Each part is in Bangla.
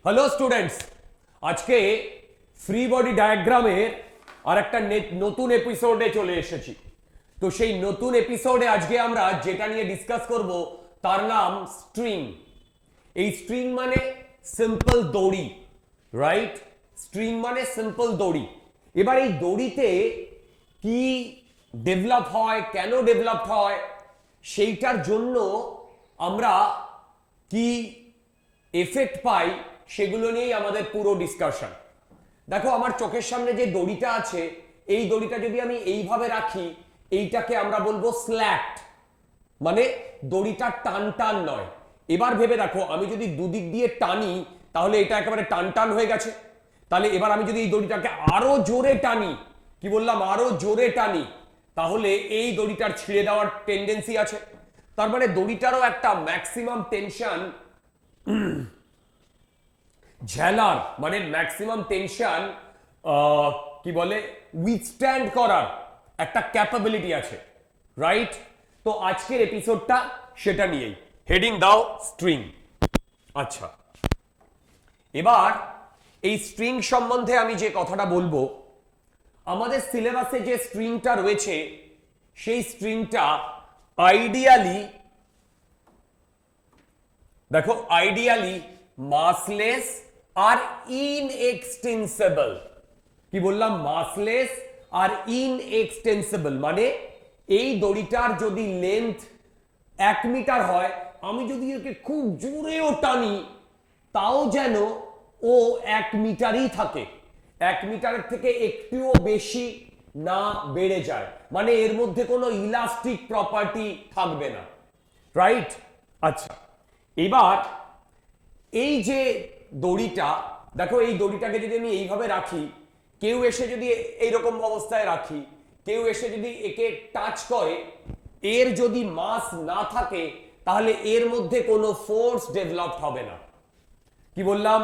হ্যালো স্টুডেন্টস, আজকে ফ্রি বডি ডায়াগ্রামের আর একটা নতুন এপিসোডে চলে এসেছি। তো সেই নতুন এপিসোডে আজকে আমরা যেটা নিয়ে ডিসকাস করব তার নাম স্ট্রিং। এই স্ট্রিং মানে সিম্পল দড়ি, রাইট? স্ট্রিং মানে সিম্পল দড়ি। এবার এই দড়িতে কি ডেভেলপ হয়, কেন ডেভেলপ হয়, সেইটার জন্য আমরা কি এফেক্ট পাই, সেগুলো নিয়েই আমাদের পুরো ডিসকাশন। দেখো, আমার চোখের সামনে যে দড়িটা আছে, এই দড়িটা যদি আমি এইভাবে রাখি, এইটাকে আমরা বলবো স্ল্যাট, মানে দড়িটা টান টান নয়। এবার ভেবে দেখো, আমি যদি দুদিক দিয়ে টানি তাহলে এটা একেবারে টান টান হয়ে গেছে। তাহলে এবার আমি যদি এই দড়িটাকে আরো জোরে টানি, কি বললাম, আরো জোরে টানি, তাহলে এই দড়িটার ছিঁড়ে দেওয়ার টেন্ডেন্সি আছে। তার মানে দড়িটারও একটা ম্যাক্সিমাম টেনশন ঝেলার, মানে ম্যাক্সিমাম টেনশন কি বলে, উইথস্ট্যান্ড করার একটা ক্যাপাবিলিটি আছে, রাইট? তো আজকের এপিসোডটা সেটা নিয়েই, হেডিং দাও স্ট্রিং। আচ্ছা, এবার এই স্ট্রিং সম্বন্ধে আমি যে কথাটা বলবো, আমাদের সিলেবাসে যে স্ট্রিংটা রয়েছে সেই স্ট্রিংটা আইডিয়ালি, দেখো, আইডিয়ালি মাসলেস আর ইনএক্সটেন্সিবল। কি বললাম? মাসলেস আর ইনএক্সটেন্সিবল, মানে এই দড়িটার যদি লেন্থ 1 মিটার হয়, আমি যদি একে খুব জোরেও টানি তাও যেন ও 1 মিটারই থাকে, 1 মিটারের থেকে একটুও বেশি না বেড়ে যায়, মানে এর মধ্যে কোনো ইলাস্টিক প্রপার্টি থাকবে না, রাইট? আচ্ছা, এবার এই যে দড়িটা, দেখো, এই দড়িটাকে যদি আমি এইভাবে রাখি, কেউ এসে যদি এইরকম অবস্থায় রাখি, কেউ এসে যদি একে টাচ করে, এর যদি মাস না থাকে তাহলে এর মধ্যে কোনো ফোর্স ডেভেলপ হবে না। কি বললাম?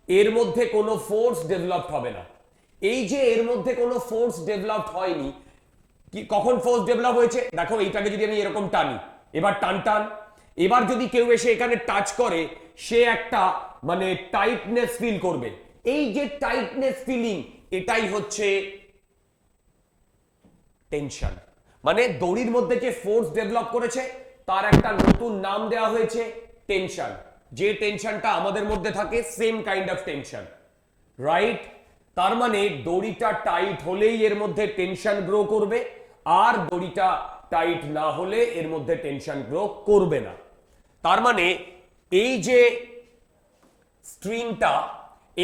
এর মধ্যে কোনো ফোর্স ডেভেলপ হবে না। এই যে এর মধ্যে কোনো ফোর্স ডেভেলপ হয়নি, কি কখন ফোর্স ডেভেলপ হয়েছে? দেখো, এইটাকে যদি আমি এরকম টানি, এবার টান টান, এবার যদি কেউ এসে এখানে টাচ করে, সে একটা মানে টাইটনেস ফিল করবে। এই যে টাইটনেস ফিলিং, এটাই হচ্ছে টেনশন। মানে দড়ির মধ্যে যে ফোর্স ডেভেলপ করেছে তার একটা নতুন নাম দেওয়া হয়েছে টেনশন। যে টেনশনটা আমাদের মধ্যে থাকে, same kind of tension, right? তার মানে দড়িটা টাইট হলেই এর মধ্যে টেনশন গ্রো করবে, আর দড়িটা টাইট না হলে এর মধ্যে টেনশন গ্রো করবে না। তার মানে এই যে স্ট্রিংটা,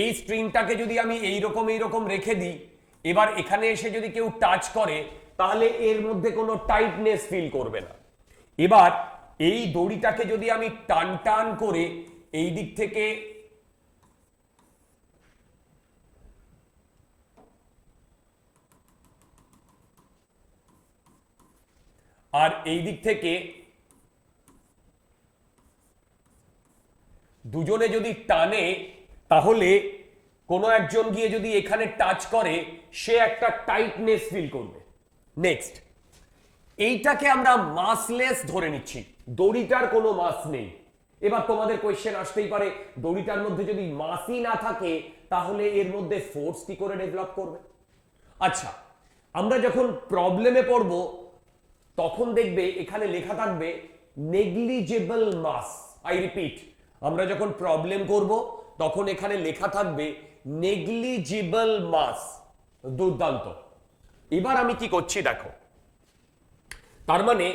এই স্ট্রিংটাকে যদি আমি এইরকম রেখে দিই, এবার এখানে এসে যদি কেউ টাচ করে তাহলে এর মধ্যে কোনো টাইটনেস ফিল করবে না। এবার এই দড়িটাকে যদি আমি টান টান করে এই দিক থেকে আর এই দিক থেকে দুজনে যদি টানে, তাহলে কোনো একজন গিয়ে যদি এখানে টাচ করে, সে একটা টাইটনেস ফিল করবে। নেক্সট, এইটাকে আমরা মাসলেস ধরে নিচ্ছি, দড়িটার কোনো মাস নেই। এবার তোমাদের কোয়েশ্চেন আসতেই পারে, দড়িটার মধ্যে যদি মাসই না থাকে তাহলে এর মধ্যে ফোর্স কি করে ডেভেলপ করবে? আচ্ছা, আমরা যখন প্রবলেমে পড়ব তখন দেখবে এখানে লেখা থাকবে নেগলিজেবল মাস। আই রিপিট, আমরা যখন প্রবলেম করব তখন এখানে লেখা থাকবে নেগলিজেবল মাস। দুর্দান্ত। এবার আমি কি করছি দেখো, তার মানে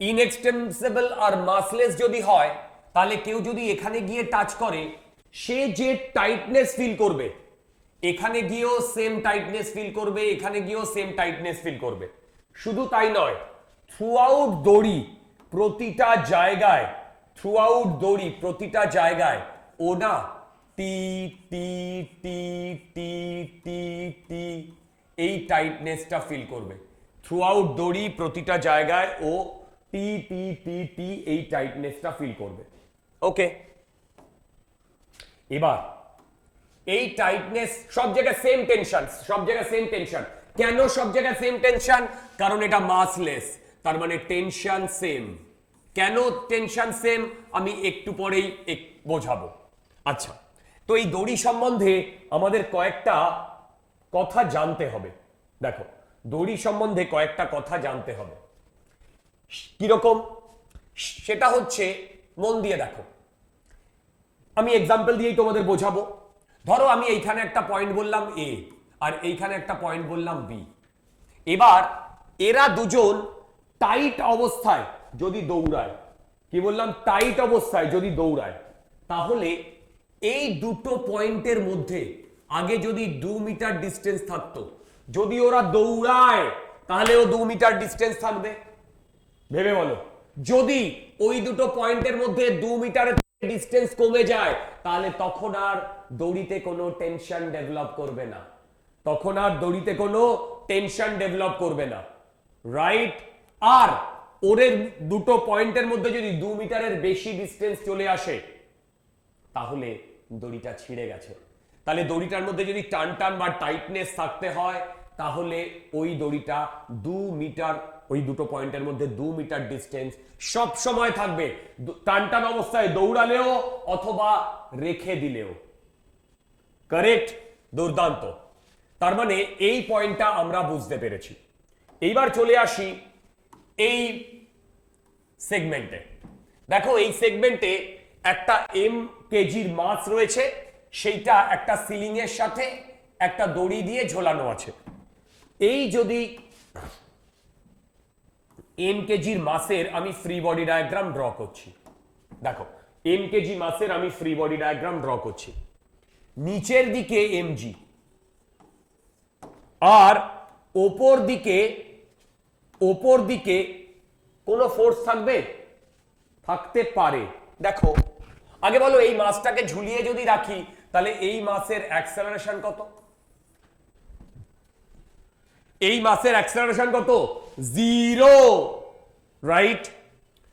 ইনএক্সটেন্সিবল আর মাসলেস যদি হয়, তাহলে কেউ যদি এখানে গিয়ে টাচ করে, সে যে টাইটনেস ফিল করবে, এখানে গিয়েও সেম টাইটনেস ফিল করবে, এখানে গিয়েও সেম টাইটনেস ফিল করবে। শুধু তাই নয়, থ্রুআউট দড়ি প্রতিটা জায়গায়, থ্রুআউট দড়ি প্রতিটা জায়গায় ও না টি টি টি টি টি টি এই টাইটনেসটা ফিল করবে। থ্রুআউট দড়ি প্রতিটা জায়গায় ও টি টি টি টি এই টাইটনেসটা ফিল করবে। ওকে, এবার এই টাইটনেস সব জায়গায় সেম টেনশন, সব জায়গায় সেম টেনশন। কেন সব জায়গায় সেম টেনশন? কারণ এটা মাসলেস, তার মানে টেনশন সেম। কেন টেনশন সেম আমি একটু পরেই বোঝাবো। আচ্ছা, তো এই দড়ি সম্বন্ধে আমাদের কয়েকটা কথা জানতে হবে। দেখো, দড়ি সম্বন্ধে কয়েকটা কথা জানতে হবে। কিরকম? সেটা হচ্ছে, মন দিয়ে দেখো, আমি এক্সাম্পল দিয়েই তোমাদের বোঝাবো। ধরো আমি এইখানে একটা পয়েন্ট বললাম এ, আর এইখানে একটা পয়েন্ট বললাম বি। এবার এরা দুজন টাইট অবস্থায় যদি দৌড়ায়, কি বললাম, টাইট অবস্থায় যদি দৌড়ায়, তাহলে এই দুটো পয়েন্টের মধ্যে আগে যদি 2 মিটার ডিস্টেন্স থাকতো, যদি ওরা দৌড়ায় তাহলে ও 2 মিটার ডিস্টেন্স থাকবে। ভেবে বলো, যদি ওই দুটো পয়েন্টের মধ্যে 2 মিটারের ডিস্টেন্স কমে যায়, তাহলে তখন আর দড়িতে কোনো টেনশন ডেভেলপ করবে না, তখন আর দড়িতে কোনো টেনশন ডেভেলপ করবে না, রাইট? আর ওদের দুটো পয়েন্টের মধ্যে যদি 2 মিটারের বেশি ডিস্টেন্স চলে আসে, তাহলে দড়িটা ছিঁড়ে গেছে। তাহলে দড়িটার মধ্যে যদি টান টান বা টাইটনেস থাকতে হয়, তাহলে ওই দড়িটা 2 মিটার, ওই দুটো পয়েন্টের মধ্যে 2 মিটার ডিস্টেন্স সব সময় থাকবে, টান টান অবস্থায় দৌড়ালেও অথবা রেখে দিলেও। কারেক্ট? দুর্দান্ত। তার মানে এই পয়েন্টটা আমরা বুঝতে পেরেছি। এইবার চলে আসি এই সেগমেন্টে। দেখো, এই সেগমেন্টে একটা কেজির মাস রয়েছে, সেইটা একটা সিলিং এর সাথে একটা দড়ি দিয়ে ঝোলানো আছে। এই যদি কেজির মাসের আমি ফ্রি বডি ডায়াগ্রাম ড্র করছি, দেখো কেজি মাসের আমি ফ্রি বডি ডায়াগ্রাম ড্র করছি। নিচের দিকে জি, আর ওপর দিকে কোনো ফোর্স থাকবে? থাকতে পারে। দেখো, আগে বলো, এই মাসটাকে ঝুলিয়ে যদি রাখি, তাহলে এই মাসের অ্যাক্সেলারেশন কত? এই মাসের অ্যাক্সেলারেশন কত? 0, রাইট?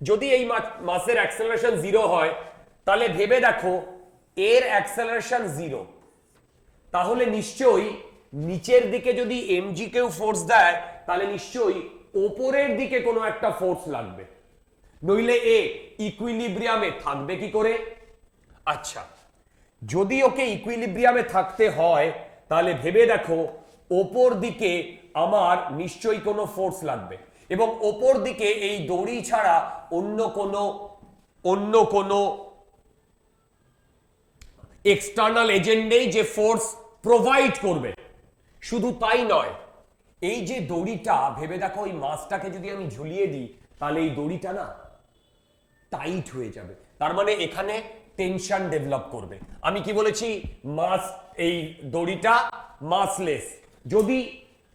যদি এই মাসের অ্যাক্সেলারেশন 0 হয়, তাহলে ভেবে দেখো এর অ্যাক্সেলারেশন 0, তাহলে নিশ্চয়ই নিচের দিকে যদি এমজি কেউ ফোর্স দেয়, তাহলে নিশ্চয়ই ওপরের দিকে কোনো একটা ফোর্স লাগবে, নইলে এ ইকুইলিব্রিয়ামে থাকবে কি করে? আচ্ছা, যদি ওকে ইকুইলিব্রিয়ামে থাকতে হয়, তাহলে ভেবে দেখো ওপর দিকে আমার নিশ্চয়ই কোনো ফোর্স লাগবে, এবং ওপর দিকে এই দড়ি ছাড়া অন্য কোনো এক্সটার্নাল এজেন্ট নেই যে ফোর্স প্রোভাইড করবে। শুধু তাই নয়, এই যে দড়িটা, ভেবে দেখো এই মাসটাকে যদি আমি ঝুলিয়ে দিই, তাহলে এই দড়িটা না টাইট হয়ে যাবে, তার মানে এখানে টেনশন ডেভেলপ করবে। আমি কি বলেছি? মাস, এই দড়িটা মাসলেস। যদি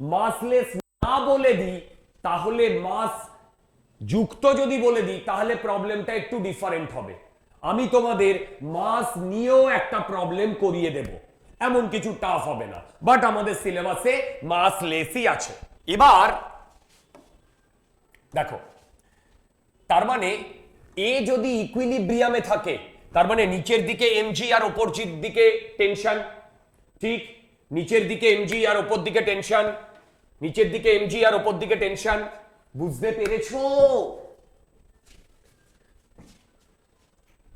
মাসলেস না বলে দিই, তাহলে মাস যুক্ত যদি বলে দিই, তাহলে প্রবলেমটা একটু ডিফারেন্ট হবে। আমি তোমাদের মাস নিয়েও একটা প্রবলেম করিয়ে দেব, এমন কিছু টাফ হবে না, বাট আমাদের সিলেবাসে মাসলেসই আছে। এবার দেখো, তার মানে এ যদি ইকুইলিব্রিয়ামে থাকে, তার মানে নিচের দিকে এমজি আর উপর দিকে টেনশন, ঠিক? নিচের দিকে এমজি আর উপর দিকে টেনশন, নিচের দিকে এমজি আর উপর দিকে টেনশন। বুঝতে পেরেছো?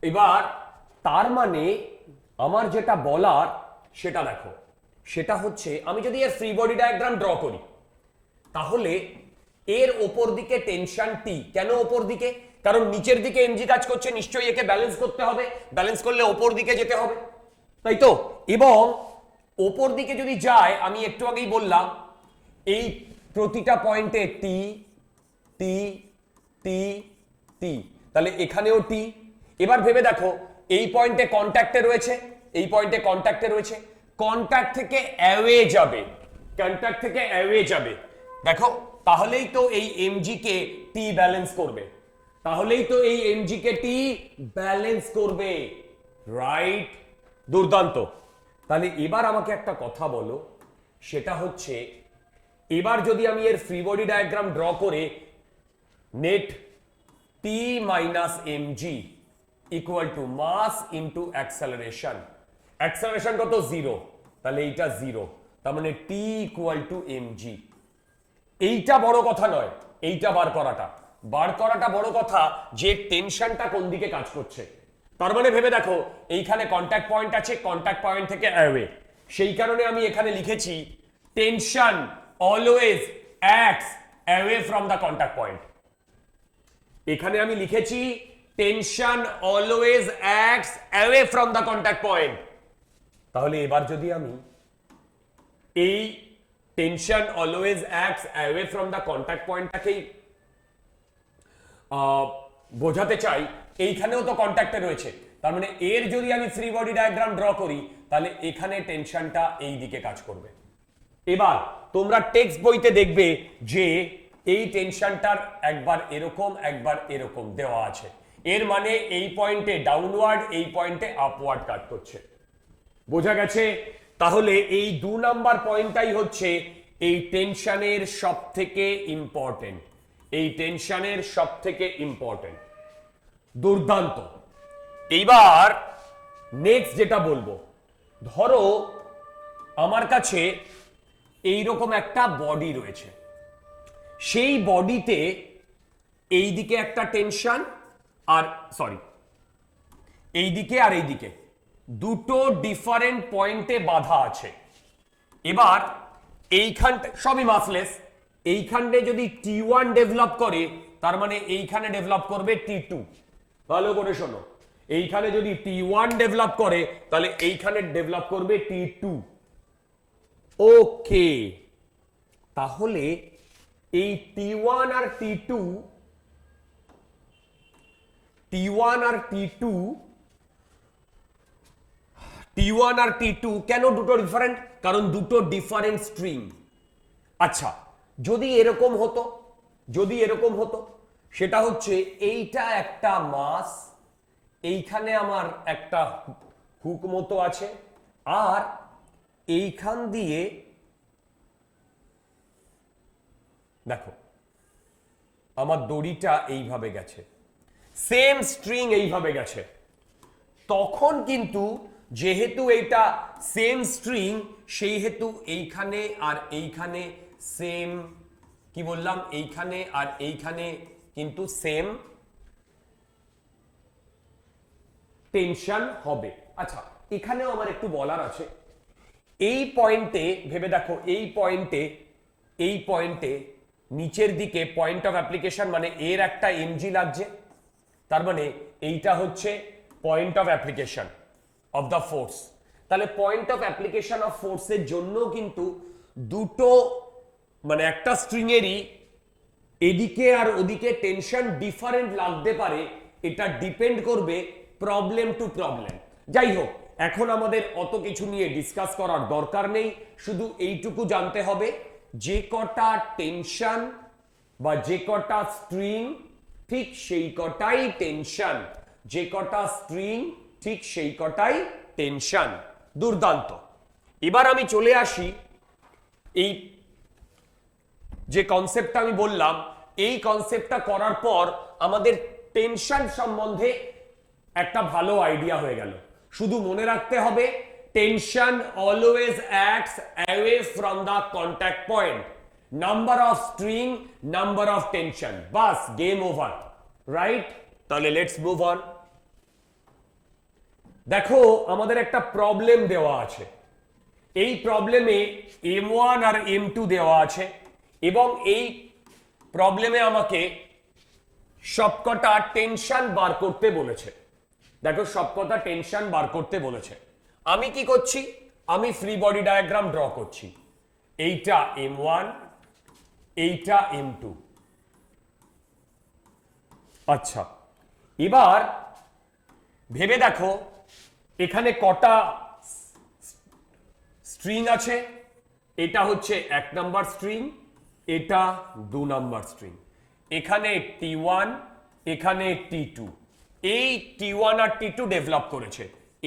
এবার তার মানে আমার যেটা বলার সেটা দেখো, সেটা হচ্ছে আমি যদি এর ফ্রি বডি ডায়াগ্রাম ড্র করি, তাহলে এর ওপর দিকে টেনশন টি। কেন ওপর দিকে? কারণ নিচের দিকে এমজি কাজ করছে, নিশ্চয়ই একে ব্যালেন্স করতে হবে, ব্যালেন্স করলে ওপর দিকে যেতে হবে, তাই তো? এবং ওপর দিকে যদি যায়, আমি একটু আগেই বললাম এই প্রতিটা পয়েন্টে টি টি টি টি, তাহলে এখানেও টি। এবার ভেবে দেখো, এই পয়েন্টে কন্ট্যাক্টে রয়েছে, এই পয়েন্টে কন্ট্যাক্টে রয়েছে, কন্ট্যাক্ট থেকে অ্যাওয়ে যাবে, কন্ট্যাক্ট থেকে অ্যাওয়ে যাবে। দেখো, তাহলেই তো এই এমজি কে টি ব্যালেন্স করবে, তাহলেই তো এই এমজি কে টি ব্যালেন্স করবে, রাইট? দুর্দান্ত। তাহলে এবার আমাকে একটা কথা বলো, সেটা হচ্ছে এবার যদি আমি এর ফ্রি বডি ডায়াগ্রাম ড্র করে net T minus mg equal to mass into acceleration, acceleration কত? 0, তাহলে এইটা 0, তার মানে টি ইকুয়াল টু এমজি। এইটা বড় কথা নয়, এইটা বার করাটা বড় কথা, যে টেনশনটা কোন দিকে কাজ করছে। তার মানে ভেবে দেখো এইখানে কন্ট্যাক্ট পয়েন্ট আছে, কন্ট্যাক্ট পয়েন্ট থেকে অ্যাওয়ে, সেই কারণে আমি এখানে লিখেছি tension always acts away from the contact point. এখানে আমি লিখেছি tension always acts away from the contact point. তাহলে এবার যদি আমি এই tension always acts away from the contact পয়েন্টটাকেই বোঝাতে চাই, এইখানেও তো কন্ট্যাক্টে রয়েছে, তার মানে এর যদি আমি ফ্রি বডি ডায়াগ্রাম ড্র করি তাহলে এখানে টেনশনটা এই দিকে কাজ করবে। এবার তোমরা টেক্সট বইতে দেখবে যে এই টেনশনটার একবার এরকম একবার এরকম দেওয়া আছে, এর মানে এই পয়েন্টে ডাউনওয়ার্ড, এই পয়েন্টে আপওয়ার্ড কাট করছে। বোঝা গেছে? তাহলে এই 2 নাম্বার পয়েন্টটাই হচ্ছে এই টেনশনের সব থেকে ইম্পর্টেন্ট, এই টেনশনের সব থেকে ইম্পর্টেন্ট। দুর্দান্ত। এইবার নেক্সট যেটা বলবো, ধরো আমার কাছে এইরকম একটা বডি রয়েছে, সেই বডিতে এইদিকে একটা টেনশন আর এইদিকে আর এইদিকে দুটো ডিফারেন্ট পয়েন্টে বাধা আছে। এবার এইখানটা সবই মাসলেস, এইখানটা যদি T1 ডেভেলপ করে তার মানে এইখানে ডেভেলপ করবে T2। ভালো করে শোনো, এইখানে যদি T1 ডেভেলপ করে তাহলে এইখানে ডেভেলপ করবে T2। ওকে, তাহলে এই T1 আর T2 কেন দুটো ডিফারেন্ট? কারণ দুটো ডিফারেন্ট স্ট্রিং। আচ্ছা, যদি এরকম হতো সেটা হচ্ছে এইটা একটা মাস, এইখানে আমার একটা হুক মতো আছে, আর এইখান দিয়ে দেখো আমার দড়িটা এইভাবে গেছে, সেম স্ট্রিং এইভাবে গেছে, তখন কিন্তু যেহেতু এইটা সেম স্ট্রিং সেই হেতু এইখানে আর এইখানে সেম, কি বললাম, এইখানে আর এইখানে কিন্তু সেম টেনশন হবে। আচ্ছা, এখানেও আমার একটু বলার আছে, এই পয়েন্টে ভেবে দেখো, এই পয়েন্টে নিচের দিকে পয়েন্ট অফ অ্যাপ্লিকেশন মানে এর একটা এমজি লাগছে, তার মানে এইটা হচ্ছে point of application of the force. তাহলে পয়েন্ট অফ অ্যাপ্লিকেশন অফ ফোর্সের জন্য কিন্তু দুটো মানে একটা স্ট্রিং এরই এদিকে আর ওদিকে টেনশন ডিফারেন্ট লাগতে পারে, এটা ডিপেন্ড করবে প্রবলেম টু প্রবলেম। যাই হোক, এখন আমাদের অত কিছু নিয়ে ডিসকাস করার দরকার নেই, শুধু এইটুকু জানতে হবে যে কটা টেনশন বা যে কটা স্ট্রিং ঠিক সেই কটাই টেনশন, যে কটা স্ট্রিং ঠিক সেই কটাই টেনশন। দুর্দান্ত। এবার আমি চলে আসি এই যে কনসেপ্টটা আমি বললাম, এই কনসেপ্টটা করার পর আমাদের টেনশন সম্বন্ধে একটা ভালো আইডিয়া হয়ে গেল। শুধু মনে রাখতে হবে tension always acts away from the contact point, number of string, number of tension, bus game over, right? তাহলে লেটস মুভ অন। দেখো আমাদের একটা প্রবলেম দেওয়া আছে, এই প্রবলেমে M1 আর M2 দেওয়া আছে এবং এই প্রবলেমে আমাকে সবকটা টেনশন বার করতে বলেছে। দেখো সবকটা টেনশন বার করতে বলেছে, আমি কি করছি, আমি ফ্রি বডি ডায়াগ্রাম ড্র করছি। এইটা M1, এইটা M2। আচ্ছা, এবার ভেবে দেখো এখানে কটা স্ট্রিং আছে। এটা হচ্ছে 1 নাম্বার স্ট্রিং, এটা 2 নাম্বার স্ট্রিং, এখানে T1, এখানে T2। এই T1 আর T2 ডেভেলপ করেছে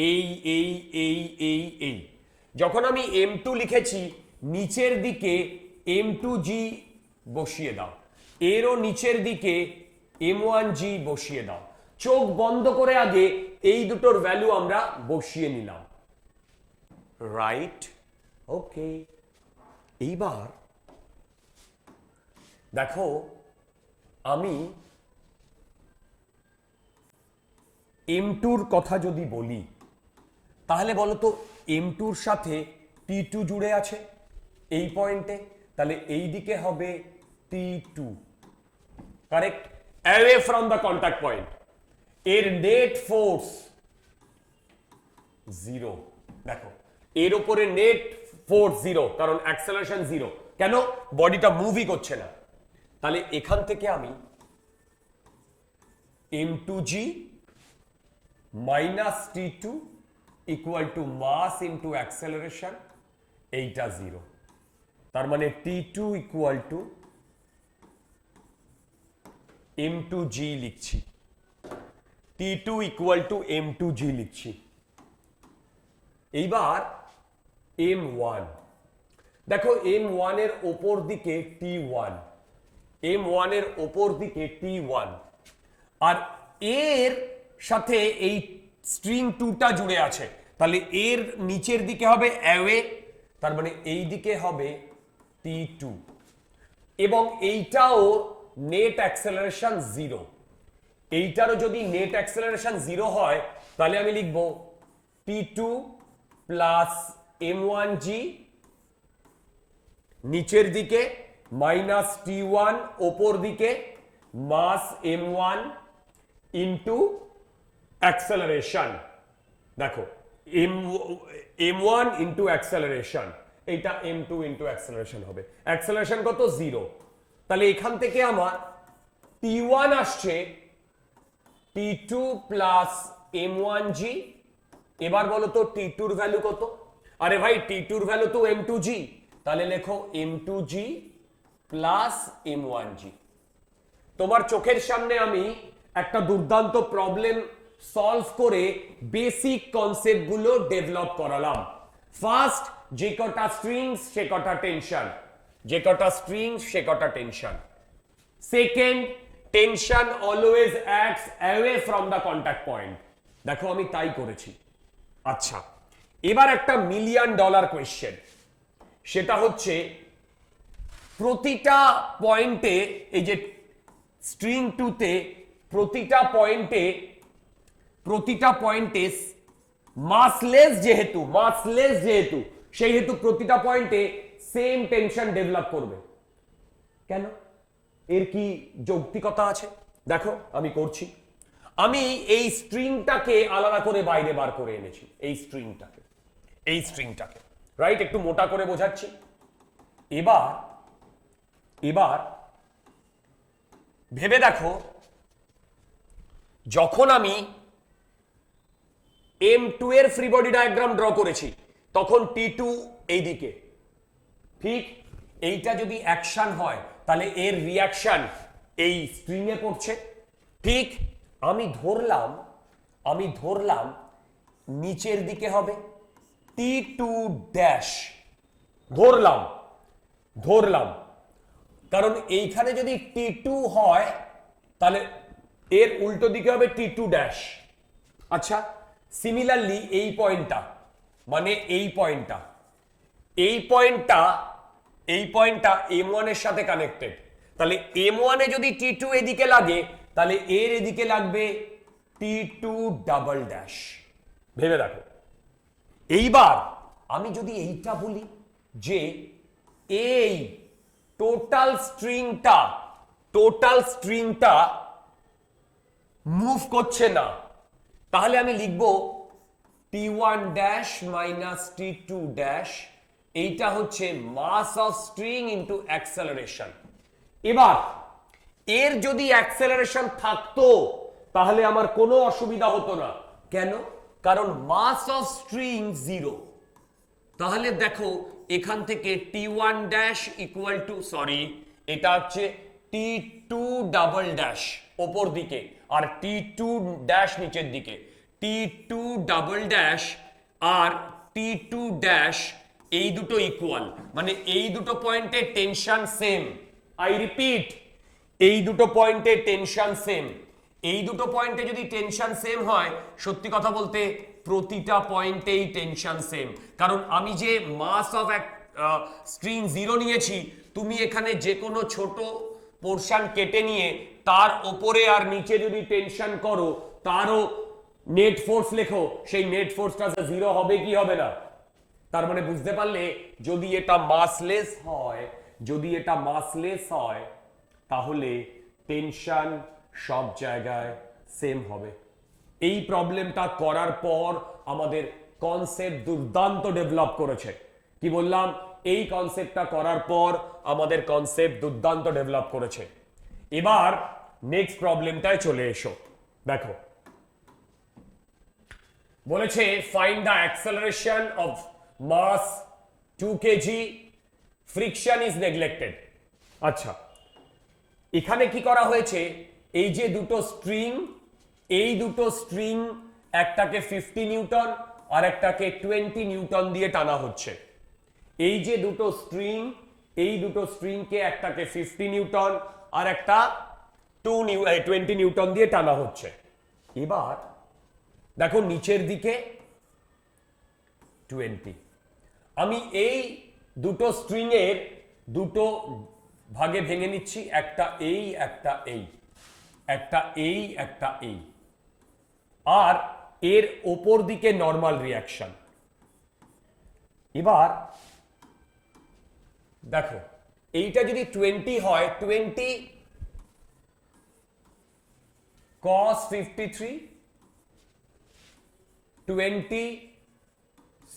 এই। যখন আমি M2 লিখেছি নিচের দিকে M2G বসিয়ে দাও, এরও নিচের দিকে M1G বসিয়ে দাও। চোখ বন্ধ করে আগে এই দুটোর ভ্যালু আমরা বসিয়ে নিলাম, রাইট? ওকে, এইবার দেখো আমি M2 কথা যদি বলি তাহলে বলো তো M2 সাথে T2 জুড়ে আছে এই পয়েন্টে, তাহলে এই দিকে হবে T2, correct, away from the contact point. এর নেট ফোর্স 0, দেখো এর উপরে নেট ফোর্স 0, কারণ অ্যাক্সেলারেশন 0, কেন, বডিটা মুভই করছে না। তাহলে এখান থেকে আমি m2g minus T2 equal to mass into acceleration, এইটা 0, তার মানে T2 ইকুয়াল টু m2g লিখছি, T2 ইকুয়াল টু m2g লিখছি। এইবার m1, দেখো m1 এর ওপর দিকে T1, m1 এর ওপর দিকে T1, আর এর সাথে এই স্ট্রিং 2টা জুড়ে আছে, তাহলে এর নিচের দিকে হবে অ্যাওয়ে, তার মানে এই দিকে হবে T2, এবং এইটাও নেট অ্যাক্সেলারেশন 0, এইটারও যদি নেট অ্যাক্সেলারেশন 0 হয় তাহলে আমি লিখব T2 প্লাস m1g নিচের দিকে মাইনাস T1 ওপর দিকে মাস m1 ইন্টু অ্যাক্সেলারেশন। দেখো m1 ইন্টু অ্যাক্সেলারেশন, এইটা m2 ইন্টু অ্যাক্সেলারেশন হবে, অ্যাক্সেলারেশন কত 0, তাহলে এখান থেকে আমার T1 আসছে T2 প্লাস m1g। এবার বলো তো T2 এর ভ্যালু কত, আরে ভাই T2 এর ভ্যালু তো m2g, তাহলে লেখো m2g প্লাস m1g। তোমার চোখের সামনে আমি একটা দুর্দান্ত প্রবলেম সলভ করে বেসিক কনসেপ্ট গুলো ডেভেলপ করালাম। ফার্স্ট, যে কটা স্ট্রিংস সে কটা টেনশন, যে কটা স্ট্রিংস সে কটা tension. Second, tension always acts away from the contact point, দেখো আমি তাই করেছি। আচ্ছা, এবার একটা $1 মিলিয়ন কোয়েশ্চেন, সেটা হচ্ছে প্রতিটা পয়েন্টে, এই যে স্ট্রিং 2 তে প্রতিটা পয়েন্টে মাসলেস যেহেতু সেহেতু প্রতিটা পয়েন্টে সেম টেনশন ডেভেলপ করবে। কেন, এর কি যৌক্তিকতা আছে? দেখো আমি করছি, আমি এই স্ট্রিংটাকে আলাদা করে বাইরে বার করে এনেছি, এই স্ট্রিংটাকে রাইট, একটু মোটা করে বোঝাচ্ছি। এবার ভেবে দেখো, যখন আমি m2 এর ফ্রি বডি ডায়াগ্রাম ড্র করেছি তখন T2 এইদিকে, ঠিক, এইটা যদি অ্যাকশন হয় তাহলে এর রিঅ্যাকশন এই স্ট্রিং এ পড়ছে, ঠিক, আমি ধরলাম নিচের দিকে হবে T2 ড্যাশ, ধরলাম, কারণ এইখানে যদি T2 হয় তাহলে এর উল্টো দিকে হবে T2 ড্যাশ। আচ্ছা, সিমিলারলি এই পয়েন্টটা, মানে এই পয়েন্টটা m1 এর সাথে কানেক্টেড, তাহলে m1 এ যদি T2 এদিকে লাগে তাহলে এর এদিকে লাগবে T2 ডাবল ড্যাশ। ভেবে দেখো, এইবার আমি যদি এইটা বলি যে এই টোটাল স্ট্রিংটা মুভ করছে না, তাহলে আমি লিখব T1 dash minus T2 dash, এইটা হচ্ছে mass of string into acceleration. এবার এর যদি অ্যাক্সেলারেশন থাকতো তাহলে আমার কোনো অসুবিধা হতো না, কেন, কারণ মাস অফ স্ট্রিং 0, তাহলে দেখো এখান থেকে T1 dash equal to, sorry এটা হচ্ছে T2 ডাবল ড্যাশ ওপর দিকে আর T2 ড্যাশ নিচের দিকে, T2 ডাবল ড্যাশ আর T2 ড্যাশ এই দুটো ইকুয়াল, মানে এই দুটো পয়েন্টে টেনশন সেম। আই রিপিট, এই দুটো পয়েন্টে টেনশন সেম। এই দুটো পয়েন্টে যদি টেনশন সেম হয়, সত্যি কথা বলতে প্রতিটা পয়েন্টেই টেনশন সেম, কারণ আমি যে মাস অফ স্ট্রিং 0 নিয়েছি, তুমি এখানে যে কোনো ছোট পোরশন কেটে নিয়ে তার ওপরে আর নিচে যদি টেনশন করো তারও নেট ফোর্স লেখো, সেই নেট ফোর্সটা জিরো হবে কি হবে না? তার মানে বুঝতে পারলে যদি এটা মাসলেস হয়, যদি এটা মাসলেস হয় তাহলে টেনশন সব জায়গায় সেম হবে। এই প্রবলেমটা করার পর আমাদের কনসেপ্ট দুর্দান্ত ডেভেলপ করেছে। কি বললাম? এই কনসেপ্টটা করার পর আমাদের কনসেপ্ট দুর্দান্ত ডেভেলপ করেছে। এবার নেক্সট প্রবলেমটায় চলে এসো। দেখো বলেছে find the acceleration of mass 2 kg, friction is neglected. আচ্ছা, এখানে কি করা হয়েছে? এই যে দুটো স্ট্রিং, এই দুটো স্ট্রিং একটাকে 50 নিউটন আর একটাকে 20 নিউটন দিয়ে টানা হচ্ছে। এই যে দুটো স্ট্রিং, এই দুটো স্ট্রিংকে একটাকে 50 নিউটন আর একটা 20 নিউটন দিয়ে টানা হচ্ছে। এবার দেখো নিচের দিকে 20। আমি এই দুটো স্ট্রিং এর দুটো ভাগে ভেঙে নিচ্ছি, একটা এই একটা এই, একটা এই একটা এই, আর এর ওপর দিকে নর্মাল রিয়াকশন। এবার দেখো এইটা যদি 20 হয়, 20 cos 53, 20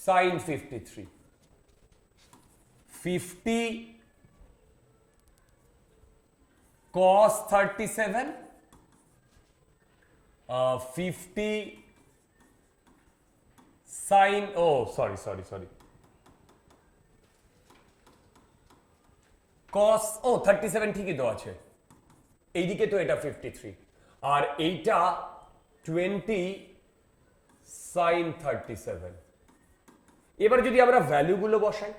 sin 53, 50 cos 37, 50 sin, sorry cos 37 ঠিকই তো আছে, এইদিকে তো এটা 53 আর এইটা 20 sin 37। এবার যদি আমরা ভ্যালুগুলো বসাই,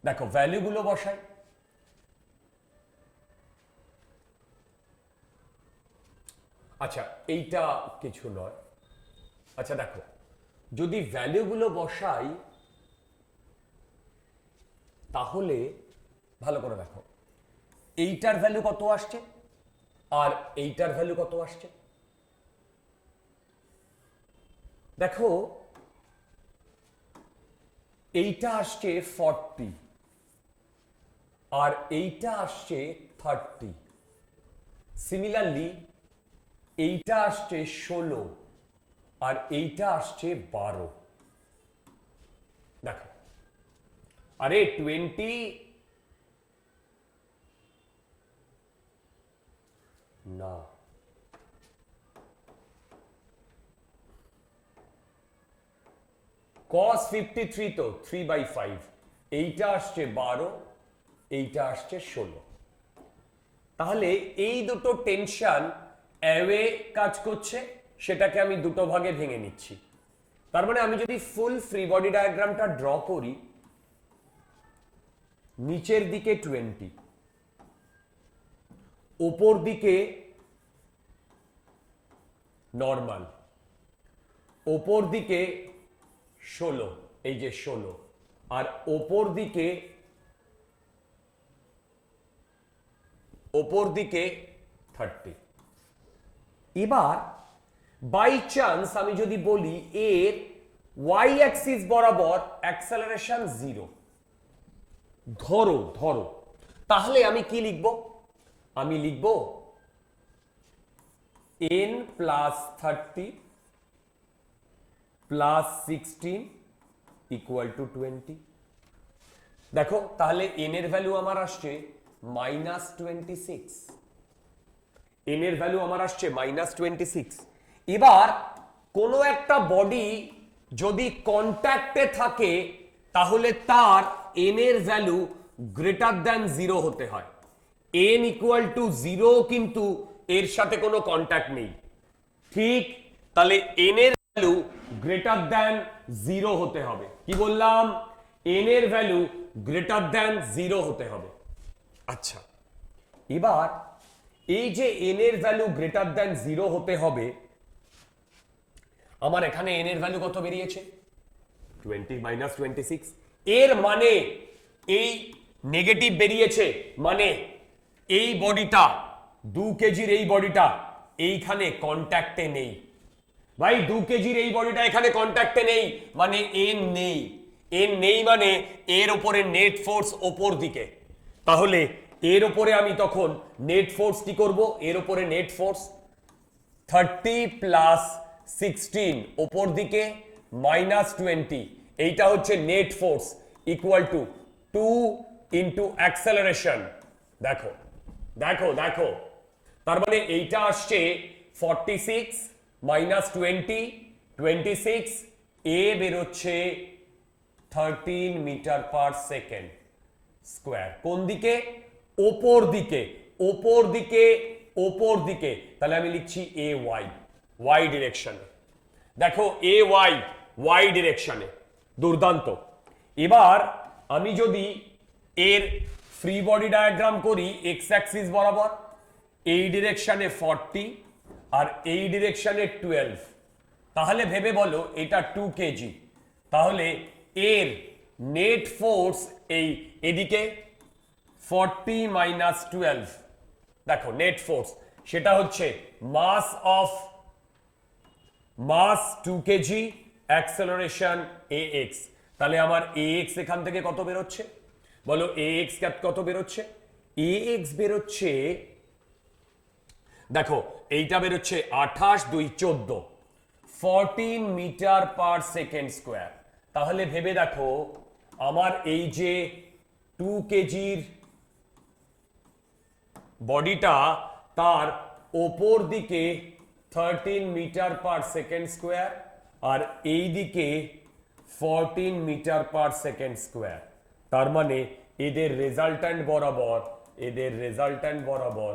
দেখো ভ্যালুগুলো বসাই, আচ্ছা এইটা কিছু নয়। আচ্ছা দেখো যদি ভ্যালুগুলো বসাই তাহলে ভালো করে দেখো এইটার ভ্যালু কত আসছে আর এইটার ভ্যালু কত আসছে। দেখো এইটা আসছে 40 আর এইটা আসছে 30। সিমিলারলি এইটা আসছে 16 আর এইটা আসছে 12। দেখো আরে 20 না, cos 53 তো 3/5, এইটা আসছে 12, এইটা আসছে 16। তাহলে এই দুটো টেনশন অ্যাওয়ে কাজ করছে, সেটাকে আমি দুটো ভাগে ভেঙে নিচ্ছি। তার মানে আমি যদি ফুল ফ্রি বডি ডায়াগ্রামটা ড্র করি, নিচের দিকে 20, ওপর দিকে নর্মাল, ওপর দিকে 16, এই যে 16, আর ওপর দিকে 30। এবার বাই চান্স আমি যদি বলি এর ওয়াই অ্যাক্সিস বরাবর অ্যাক্সেলারেশন 0, ধরো তাহলে আমি কি লিখব? আমি লিখব n plus 30 plus 16 equal to 20। দেখো তাহলে n এর ভ্যালু আমার আসছে -26, n এর ভ্যালু আমার আসছে -26। এবার কোনো একটা বডি যদি কন্ট্যাক্টে থাকে তাহলে তার n এর ভ্যালু গ্রেটার দ্যান 0 হতে হয়। n ইকুয়াল টু 0 কিন্তু এর সাথে কোনো কন্ট্যাক্ট নেই, ঠিক? তাহলে n এর ভ্যালু গ্রেটার দ্যান 0 হতে হবে। কি বললাম? n এর ভ্যালু গ্রেটার দ্যান 0 হতে হবে। আচ্ছা এবার এই যে n এর ভ্যালু গ্রেটার দ্যান 0 হতে হবে, আমার এখানে n এর ভ্যালু কত বেরিয়েছে? 20 - 26। এর মানে এই নেগেটিভ বেরিয়েছে, মানে এই বডিটা 2 কেজির, এই বডিটা এইখানে কন্ট্যাক্টে নেই। ভাই 2 কেজির এই বডিটা এখানে কন্ট্যাক্টে নেই, মানে এন নেই। এন নেই মানে এর উপরে নেট ফোর্স ওপর দিকে। তাহলে এর উপরে আমি তখন নেট ফোর্স কি করব? এর উপরে নেট ফোর্স 30 প্লাস 16 ওপর দিকে মাইনাস 20, এইটা হচ্ছে net force equal to 2 into acceleration. দেখো দেখো দেখো, তার মানে এইটা আসছে 46 মাইনাস 20, 26, এ বেরোচ্ছে 13 মিটার পার সেকেন্ড স্কোয়ার। কোন দিকে? ওপর দিকে, ওপর দিকে, ওপর দিকে। তাহলে আমি লিখছি এ ওয়াই, ওয়াই ডিরেকশনে। দেখো এ ওয়াই, ওয়াই ডিরেকশনে, দুর্দান্ত। এবার আমি যদি এর ফ্রি বডি ডায়াগ্রাম করি এক্স অ্যাক্সিস বরাবর, এই ডিরেকশনে 40 আর এই ডিরেকশনে 12, তাহলে ভেবে বলো এটা 2 কেজি। তাহলে এর নেট ফোর্স এই এদিকে 40 মাইনাস 12, দেখো নেট ফোর্স সেটা হচ্ছে mass of mass 2 kg, acceleration ax। তাহলে আমার ax এখান থেকে কত বেরোচ্ছে বলো? ax কত বেরোচ্ছে? ax বেরোচ্ছে, দেখো এইটা বেরোচ্ছে 28 2 14, 14 মিটার পার সেকেন্ড স্কোয়ার। তাহলে ভেবে দেখো আমার এই যে 2 কেজির বডিটা, তার ওপর দিকে 13 মিটার পার সেকেন্ড স্কোয়ার আর এই দিকে 14 মিটার পার সেকেন্ড স্কোয়ার। তার মানে এদের রেজাল্ট্যান্ট বরাবর, এদের রেজাল্ট্যান্ট বরাবর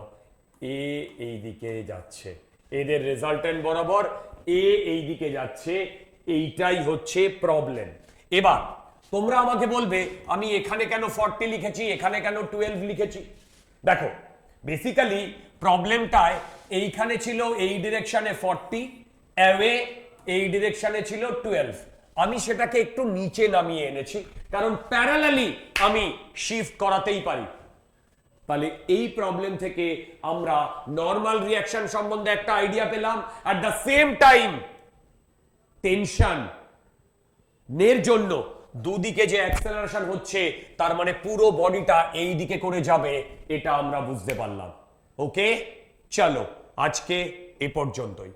এ এই দিকে যাচ্ছে, এদের রেজাল্ট্যান্ট বরাবর এ এই দিকে যাচ্ছে। এইটাই হচ্ছে প্রবলেম। এবার তোমরা আমাকে বলবে আমি এখানে কেন 40 লিখেছি, এখানে কেন 12 লিখেছি? দেখো বেসিক্যালি প্রবলেমটায় এইখানে ছিল এই ডিরেকশনে 40, অ্যাওয়ে এই ডিরেকশনে ছিল 12। আমি সেটাকে একটু নিচে নামিয়ে এনেছি, কারণ প্যারালালি আমি শিফট করাতেই পারি। তাহলে এই প্রবলেম থেকে আমরা নর্মাল রিঅ্যাকশন সম্বন্ধে একটা আইডিয়া পেলাম। At the same time tension নের জন্য দুদিকে যে অ্যাক্সেলারেশন হচ্ছে, তার মানে পুরো বডিটা এই দিকে করে যাবে, এটা আমরা বুঝতে পারলাম। ওকে, চলো আজকে এ পর্যন্তই।